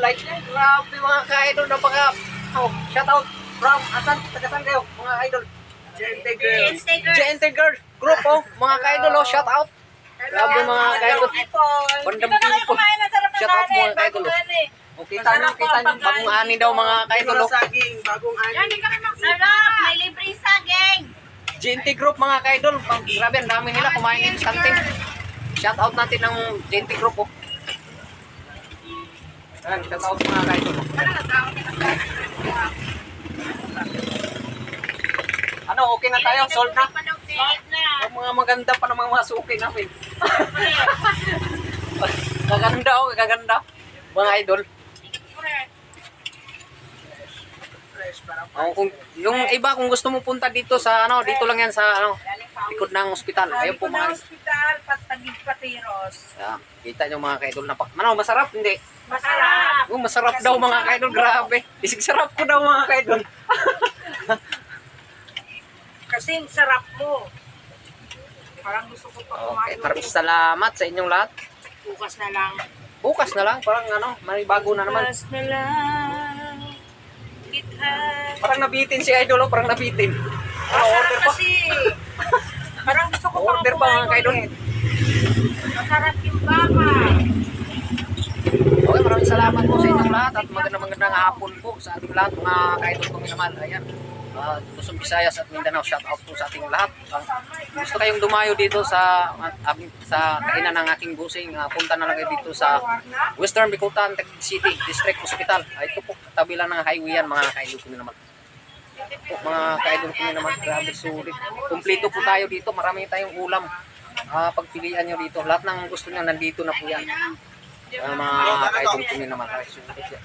like. Grabe mga ka-idol, napaka... Oh, shout out from asan? Tagasan kayo, mga idol. JNT Girls Group, oh. Mga ka-idol, oh, shout out. Grabe mga ka-idol. Bandang people. Shout out mga ka-idol, oh. O, kita nyo, bagong ani daw mga ka-idol, oh. Bagong ani. Sarap! May libreng saging! JNT Group mga ka-idol. Grabe, ang dami nila kumain din sa kantin. Shout out natin ng JNT Group, oh. Ayan, shout out mga ka-idol. Ano, okay na tayo? Sold na? Ang mga maganda pa ng mga suki namin. Gaganda, oh, gaganda. Mga idol. Oh, kung, yung iba kung gusto mo punta dito sa ano, dito lang yan sa ano, likod ng ospital. Ayun po mga Hospital, Patagig Patiros. yeah, kita nyo mga kaidol na ano, masarap hindi? Masarap! Oh, masarap daw mga kaidol, grabe. Isig sarap ko daw mga kaidol. Kasing sarap mo. Parang gusto ko pa Okay, maraming salamat sa inyong lahat. Bukas na lang. Bukas na lang, parang ano, may bago na naman. Bukas na lang. Kita. Parang nabitin si idol, oh, parang nabitin. Ano, order pa? Kasi. Parang gusto ko Order pa mga kaidol. Masarap yung baka. Okay, maraming salamat po sa inyong lahat at magandang hapon po sa ating lahat mga kaidol kong minamahal. Ayan. Luzon, Visayas at Mindanao, shout out po sa ating lahat. Gusto kayong dumayo dito sa kainan ng aking busing, punta na lang kayo dito sa Western Bicutan City District Hospital. Ito po, tabi lang ng highway yan mga kaidol ko naman. Po, mga kaidol ko naman, grabe sulit. Kumpleto po tayo dito, marami tayong ulam. Pagpilian nyo dito, lahat ng gusto nyo nandito na po yan. Mga kaidol ko naman, sulit yan.